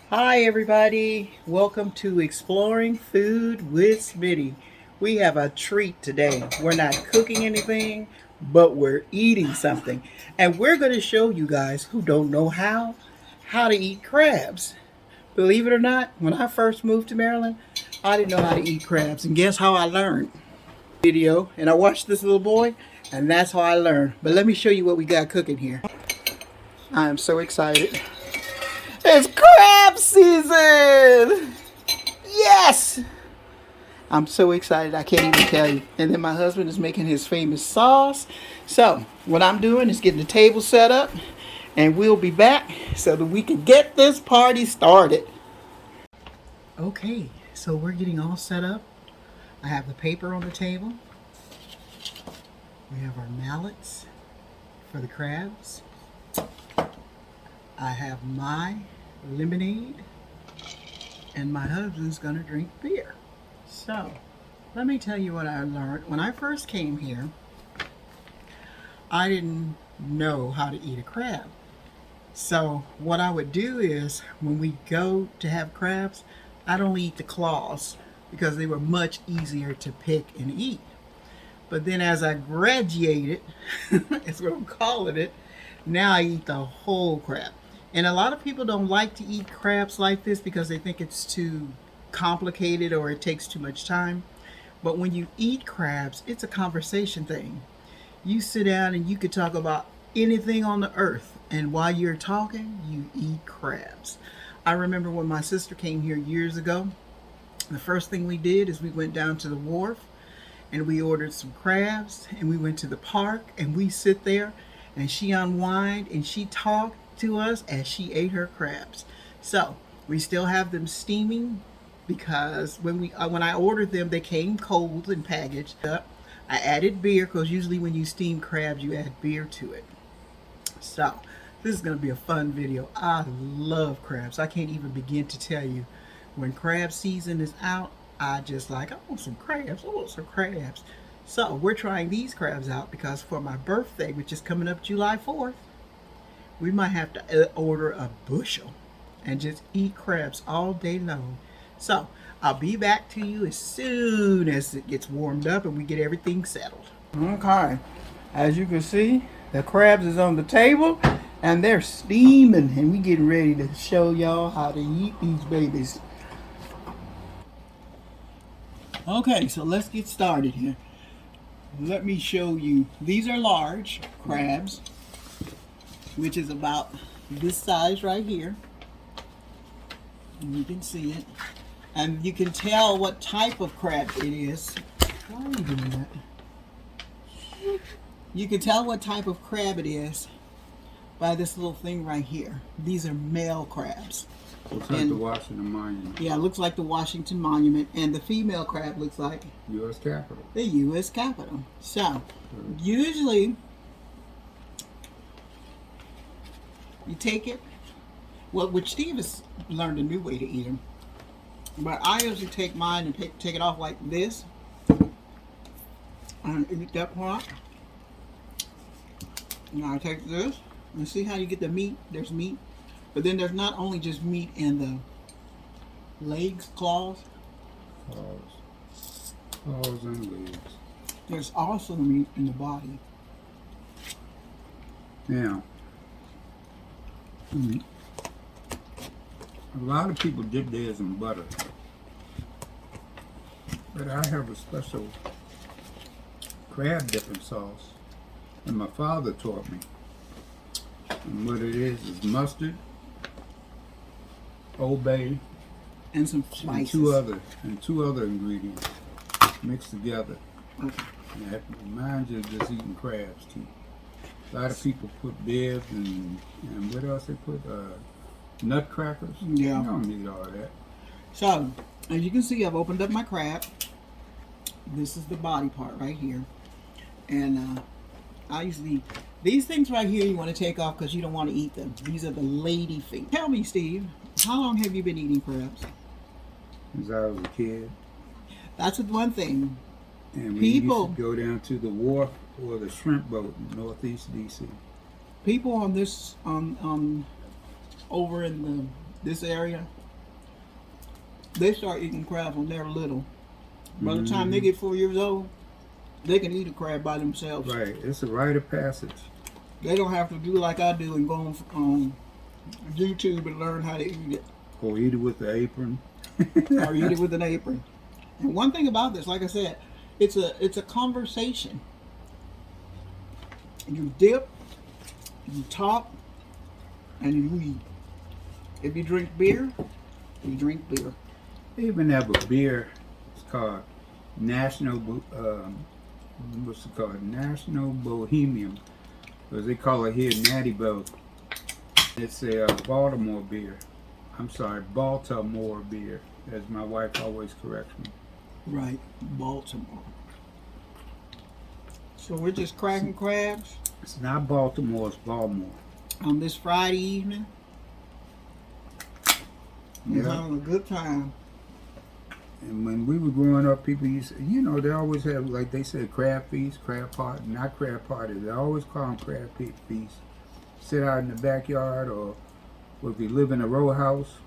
Hi, everybody. Welcome to Exploring Food with Smitty. We have a treat today. We're not cooking anything, but we're eating something. And we're going to show you guys who don't know how to eat crabs. Believe it or not, when I first moved to Maryland, I didn't know how to eat crabs. And guess how I learned? Video, and I watched this little boy, and that's how I learned. But let me show you what we got cooking here. I am so excited. It's crab season! Yes! I'm so excited I can't even tell you. And then my husband is making his famous sauce. So, what I'm doing is getting the table set up, and we'll be back so that we can get this party started. Okay, so we're getting all set up. I have the paper on the table. We have our mallets for the crabs. I have my lemonade, and my husband's gonna drink beer. So, let me tell you what I learned. When I first came here, I didn't know how to eat a crab. So, what I would do is, when we go to have crabs, I'd only eat the claws because they were much easier to pick and eat. But then as I graduated, that's what I'm calling it, now I eat the whole crab. And a lot of people don't like to eat crabs like this because they think it's too complicated or it takes too much time. But when you eat crabs, it's a conversation thing. You sit down and you could talk about anything on the earth, and while you're talking, you eat crabs. I remember when my sister came here years ago, the first thing we did is we went down to the wharf and we ordered some crabs, and we went to the park and we sit there and she unwind and she talked to us as she ate her crabs. So we still have them steaming because when I ordered them, they came cold and packaged up. I added beer because usually when you steam crabs you add beer to it. So this is going to be a fun video. I love crabs. I can't even begin to tell you. When crab season is out, I just like, I want some crabs. I want some crabs. So we're trying these crabs out because for my birthday, which is coming up July 4th, we might have to order a bushel and just eat crabs all day long. So I'll be back to you as soon as it gets warmed up and we get everything settled. Okay, as you can see, the crabs is on the table and they're steaming, and we getting ready to show y'all how to eat these babies. Okay, so let's get started here. Let me show you. These are large crabs, which is about this size right here. And you can see it. And you can tell what type of crab it is. Why are you doing that? You can tell what type of crab it is by this little thing right here. These are male crabs. Looks like the Washington Monument. Yeah, it looks like the Washington Monument. And the female crab looks like U.S. Capitol. the U.S. Capitol. So, usually, you take it, well, which Steve has learned a new way to eat them. But I usually take mine and take it off like this. And eat that part. Now I take this. And see how you get the meat? There's meat. But then there's not only just meat in the legs, claws. Claws and legs. There's also meat in the body. Now, a lot of people dip theirs in butter. But I have a special crab dipping sauce. And my father taught me. And what it is mustard, Old Bay, And some and spices. two other ingredients mixed together. Okay. And that reminds you of just eating crabs too. A lot of people put bibs and what else they put? Nutcrackers. Yeah. You don't need all that. So, as you can see, I've opened up my crab. This is the body part right here. And I usually, these things right here you want to take off because you don't want to eat them. These are the lady feet. Tell me, Steve, how long have you been eating crabs? Since I was a kid. That's one thing. And we People- used to go down to the wharf or the shrimp boat in Northeast DC. People on this, over in this area, they start eating crabs when they're little. By the time they get 4 years old, they can eat a crab by themselves. Right. It's a rite of passage. They don't have to do like I do and go on YouTube and learn how to eat it. Or eat it with the apron. Or eat it with an apron. And one thing about this, like I said, it's a conversation. You dip, you talk, and you eat. If you drink beer, you drink beer. They even have a beer. It's called National. What's it called? National Bohemian, as they call it here, Natty Boh. It's a Baltimore beer. I'm sorry, Baltimore beer, as my wife always corrects me. Right, Baltimore. So we're just cracking crabs It's not Baltimore, it's Baltimore. on this Friday evening. We're Yeah. having a good time. And when we were growing up, people used to, you know, they always have, like they said, crab feast, crab party, not crab party. They always call them crab feast. Sit out in the backyard, or if you live in a row house,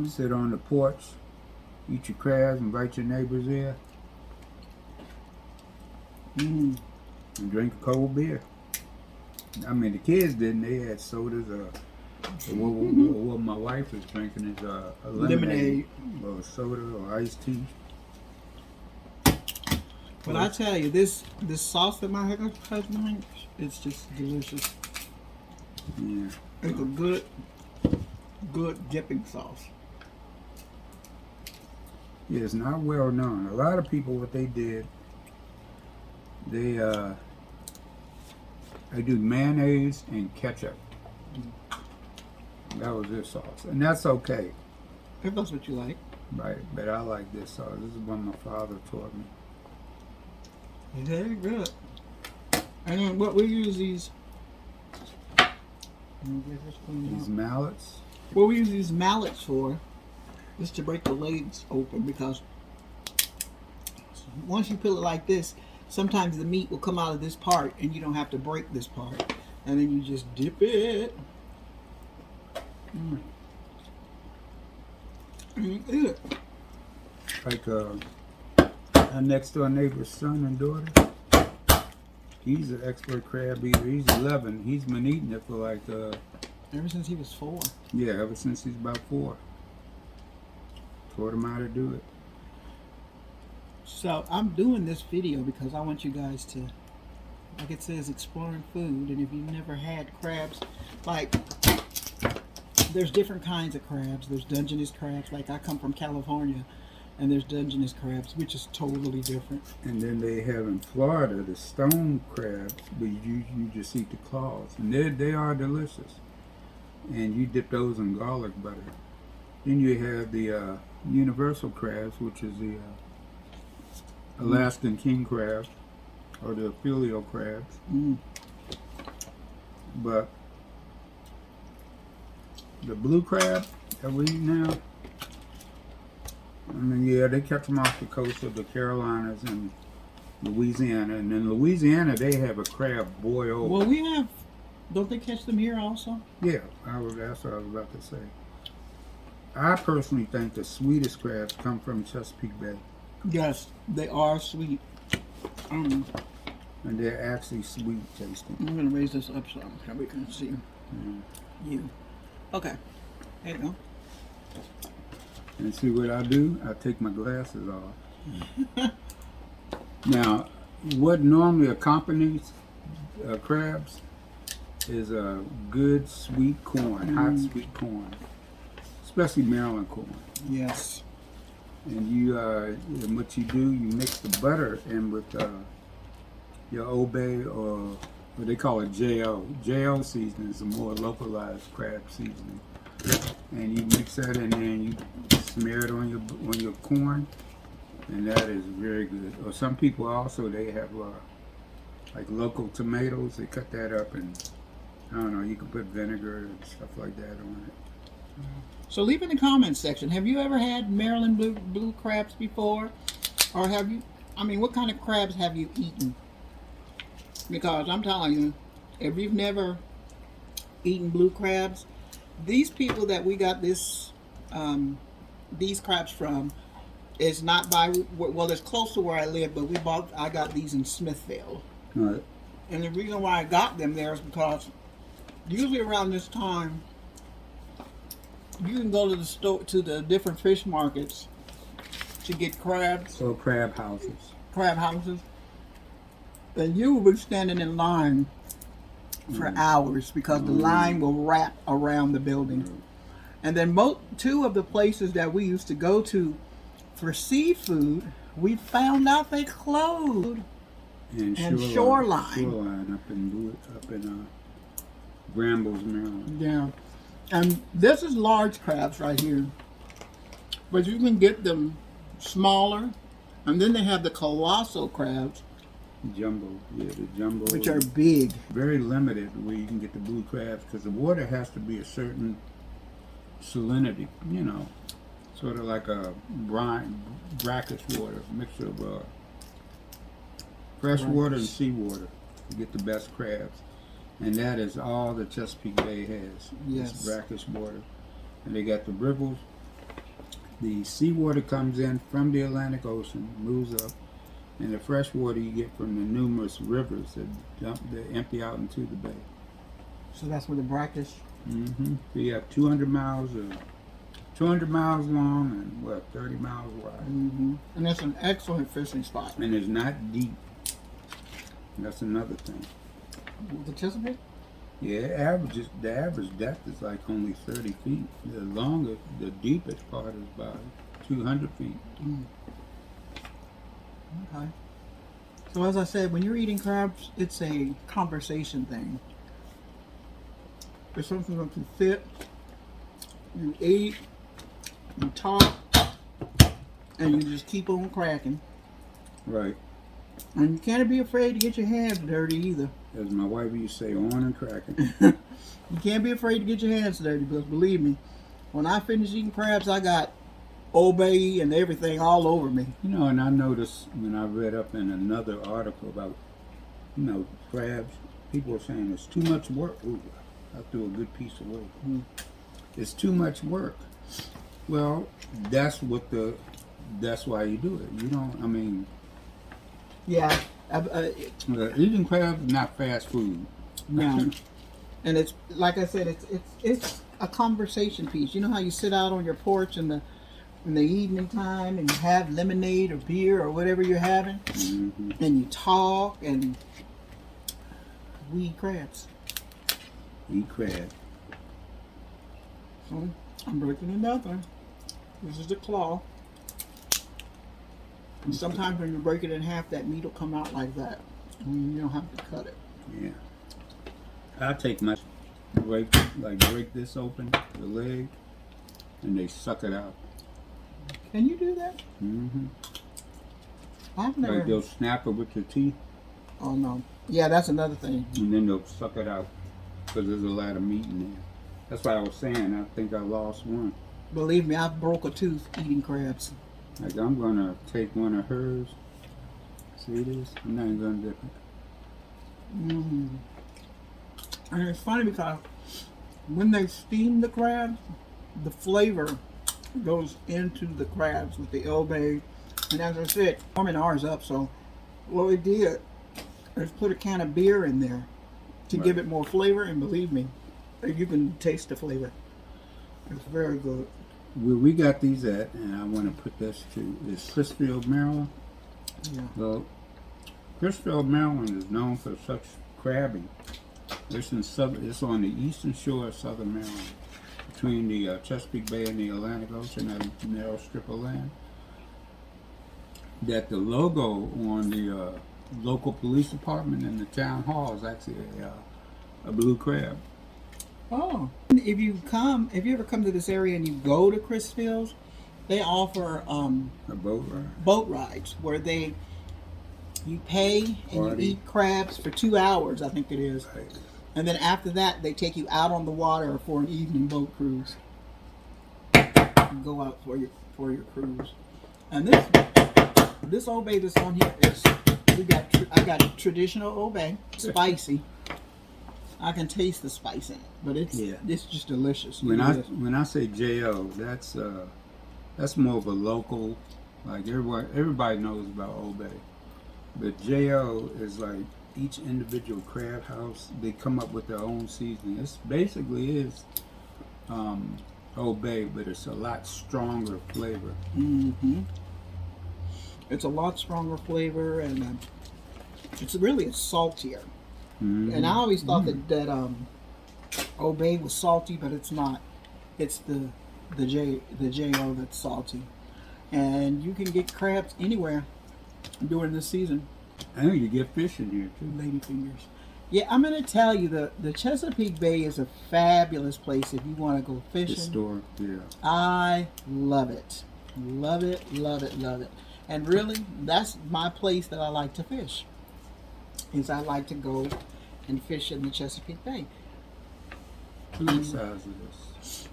sit on the porch, eat your crabs, invite your neighbors in, and drink a cold beer. I mean, the kids didn't. They had sodas. What my wife is drinking is a lemonade, or soda, or iced tea. But I tell you, this sauce that my husband makes, it's just delicious. Yeah. It's a good dipping sauce. Yeah, it's not well known. A lot of people, what they did, they do mayonnaise and ketchup. That was their sauce, and that's okay, If that's what you like. right? But I like this sauce. This is what my father taught me. It's very good. And then what we use these. These mallets. What we use these mallets for is to break the legs open, because once you peel it like this, sometimes the meat will come out of this part and you don't have to break this part. And then you just dip it. And you eat it. Like our next door neighbor's son and daughter. He's an expert crab eater. He's 11. He's been eating it for like Ever since he was 4. yeah, ever since he's about 4. Taught him how to do it. So I'm doing this video because I want you guys to, like it says, exploring food. And if you've never had crabs, like, there's different kinds of crabs. There's Dungeness crabs. Like, I come from California, and there's Dungeness crabs, which is totally different. And then they have in Florida the stone crabs, but you just eat the claws, and they are delicious. And you dip those in garlic butter. Then you have the universal crabs, which is the Alaskan king crab, or the filial crabs. But the blue crab that we eat now, I mean, yeah, they catch them off the coast of the Carolinas and Louisiana. And in Louisiana, they have a crab boil. Well, we have, don't they catch them here also? Yeah, that's what I was about to say. I personally think the sweetest crabs come from Chesapeake Bay. Yes, they are sweet. And they're actually sweet tasting. I'm going to raise this up so we can see you. Okay, there you go. And see what I do? I take my glasses off. Now, what normally accompanies crabs is a good sweet corn, hot sweet corn, especially Maryland corn. Yes. And you, and what you do, you mix the butter in with your Old Bay, or what they call it J.O. J.O. seasoning is a more localized crab seasoning. And you mix that in there and you smear it on your corn, and that is very good. Or some people also, they have like local tomatoes. They cut that up, and I don't know, you can put vinegar and stuff like that on it. So leave in the comments section, have you ever had Maryland blue crabs before? Or have you, I mean, what kind of crabs have you eaten? Because I'm telling you, if you've never eaten blue crabs, these people that we got these crabs from is not by, well, it's close to where I live, but I got these in Smithfield. Right. And the reason why I got them there is because usually around this time, you can go to the store, to the different fish markets to get crabs. So crab houses. Crab houses. And you will be standing in line for hours because the line will wrap around the building. And then two of the places that we used to go to for seafood, we found out they closed. And Shoreline. Shoreline up in Brambles, Maryland. Yeah. And this is large crabs right here. But you can get them smaller. And then they have the colossal crabs. Jumbo. Yeah, the jumbo. Which are big. Very limited where you can get the blue crabs because the water has to be a certain salinity, you know. Sort of like a brackish water, mixture of fresh water and seawater to get the best crabs. And that is all the Chesapeake Bay has. Yes. It's brackish water. And they got the ripples. The seawater comes in from the Atlantic Ocean, moves up, and the fresh water you get from the numerous rivers that empty out into the bay. So that's where the brackish. Mm-hmm. So you have 200 miles long and 30 miles wide. Mm-hmm. And that's an excellent fishing spot. And it's not deep. That's another thing. The Chesapeake? Yeah, the average depth is like only 30 feet. The deepest part is about 200 feet. Mm. Okay. So as I said, when you're eating crabs, it's a conversation thing. It's something that you sit, you eat, you talk, and you just keep on cracking. Right. And you can't be afraid to get your hands dirty either. As my wife used to say, on and cracking. You can't be afraid to get your hands dirty because believe me, when I finish eating crabs, I got Old Bay and everything all over me. You know, and I noticed when I read up in another article about, crabs, people were saying it's too much work. Ooh, I threw a good piece away. Mm. It's too much work. Well, that's why you do it. You don't, Yeah. eating crabs is not fast food. No. And it's, like I said, it's a conversation piece. You know how you sit out on your porch in the evening time and you have lemonade or beer or whatever you're having, Mm-hmm. and you talk and we eat crabs. Eat crab. So I'm breaking another. This is the claw. And sometimes when you break it in half, that meat will come out like that. And you don't have to cut it. Yeah. I take my break this open, the leg, and they suck it out. Can you do that? Mm-hmm. I've never. Like they'll snap it with their teeth, Oh no. Yeah, that's another thing. and then they'll suck it out because there's a lot of meat in there. That's what I was saying. I think I lost one. Believe me, I've broke a tooth eating crabs. Like I'm gonna take one of hers. See this? I'm not even gonna dip it. Mm. And it's funny because when they steam the crabs, the flavor goes into the crabs with the Old Bay. And as I said, warming ours up. So what we did is put a can of beer in there to give it more flavor. And believe me, you can taste the flavor. It's very good. Where we got these at, and I want to put this to, is Crisfield, Maryland. Yeah. Well, Crisfield, Maryland is known for such crabbing. It's on the eastern shore of southern Maryland, between the Chesapeake Bay and the Atlantic Ocean, that narrow strip of land. That the logo on the local police department and the town hall is actually a blue crab. Oh, if you ever come to this area and you go to Crisfield's, they offer A boat ride. boat rides where you pay and you eat crabs for 2 hours, I think it is, Right. and then after that they take you out on the water for an evening boat cruise. You go out for your cruise, and this Old Bay that's on here is I got traditional Old Bay, spicy. I can taste the spice in it, but it's just delicious. When It is. I say Jo, that's more of a local, like everybody knows about Old Bay, but Jo is like each individual crab house. They come up with their own seasoning. It's basically is Old Bay, but it's a lot stronger flavor. Mm-hmm. It's a lot stronger flavor, and it's really saltier. Mm-hmm. And I always thought that Old Bay was salty, but it's not. It's the Jo that's salty, and you can get crabs anywhere during this season. And you get fish in here too. Ladyfingers. Yeah, I'm gonna tell you the Chesapeake Bay is a fabulous place if you want to go fishing. Store, yeah. I love it, love it, love it, love it. And really, that's my place that I like to fish. Is I like to go and fish in the Chesapeake Bay. Look at the size of this.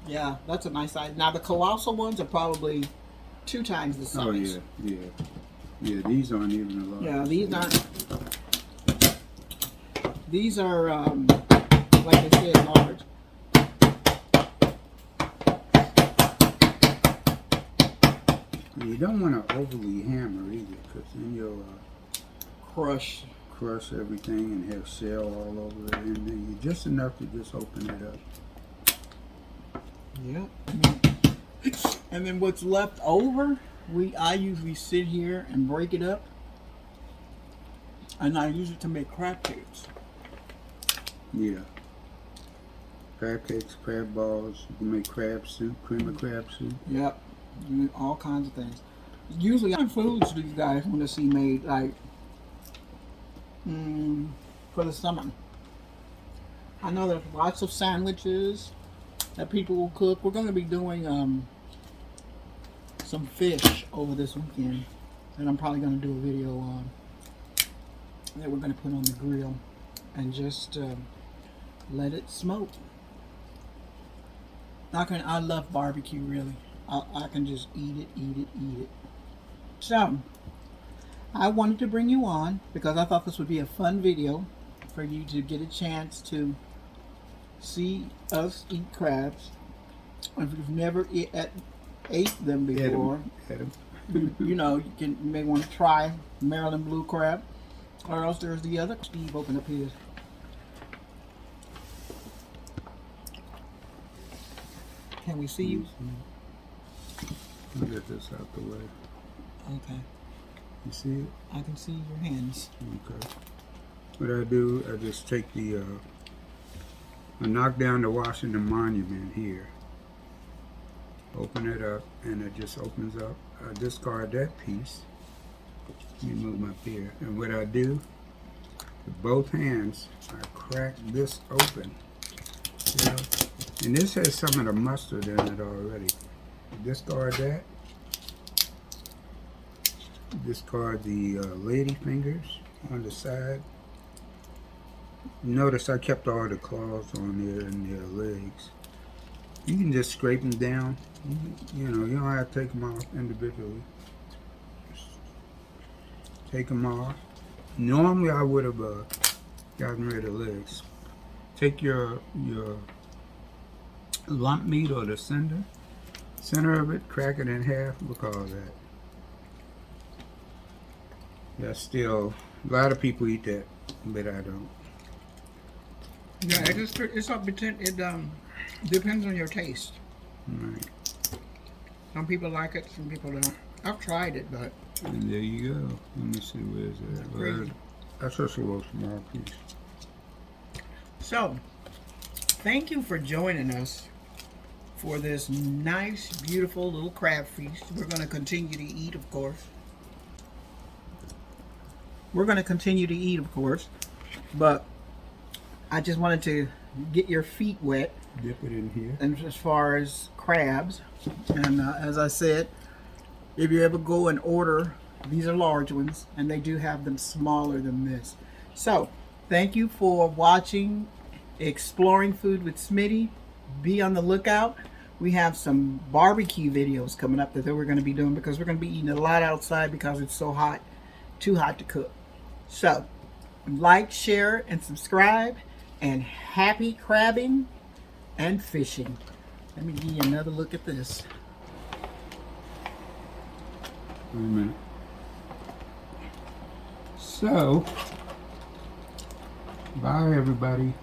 Yeah, that's a nice size. Now the colossal ones are probably 2 times the size. Oh yeah. These aren't even a lot. Yeah, these aren't. These are like I said, large. You don't want to overly hammer either, because then you'll Crush. crush everything and have shell all over it. And then you just enough to just open it up. Yep. And then what's left over, I usually sit here and break it up, and I use it to make crab cakes. Yeah. Crab cakes, crab balls. You can make crab soup, cream of crab soup. Yep. All kinds of things. Usually, what foods do you guys want to see made, like, for the summer? I know there's lots of sandwiches that people will cook. We're going to be doing some fish over this weekend that I'm probably going to do a video on, that we're going to put on the grill and just let it smoke. I love barbecue, really. I can just eat it. So, I wanted to bring you on because I thought this would be a fun video for you to get a chance to see us eat crabs. If you've never ate them before, you know, you may want to try Maryland blue crab, or else there's the other. Steve, open up his. Can we see you? Let me get this out the way. Okay. You see it? I can see your hands. Okay. What I do, I just take I knock down the Washington Monument here. Open it up, and it just opens up. I discard that piece. Let me move my beer. And what I do, with both hands, I crack this open. You know? And this has some of the mustard in it already. Discard that. Discard the lady fingers on the side. Notice I kept all the claws on there and their legs. You can just scrape them down. You know, you don't have to take them off individually. Just take them off. Normally I would have gotten rid of legs. Take your lump meat or the center of it, crack it in half. Look at all that. That's still, a lot of people eat that, but I don't. Yeah, it depends on your taste. Right. Some people like it, some people don't. I've tried it, but And there you go. Let me see, where is that? Crazy. That's just a little small piece. so thank you for joining us for this nice, beautiful little crab feast. We're going to continue to eat, of course. But I just wanted to get your feet wet. Dip it in here. And as far as crabs, and as I said, if you ever go and order, these are large ones, and they do have them smaller than this. So, thank you for watching Exploring Food with Smitty. Be on the lookout. We have some barbecue videos coming up that we're going to be doing because we're going to be eating a lot outside because it's so hot, too hot to cook. So, like, share, and subscribe. And happy crabbing and fishing. Let me give you another look at this. Wait a minute. So, bye everybody.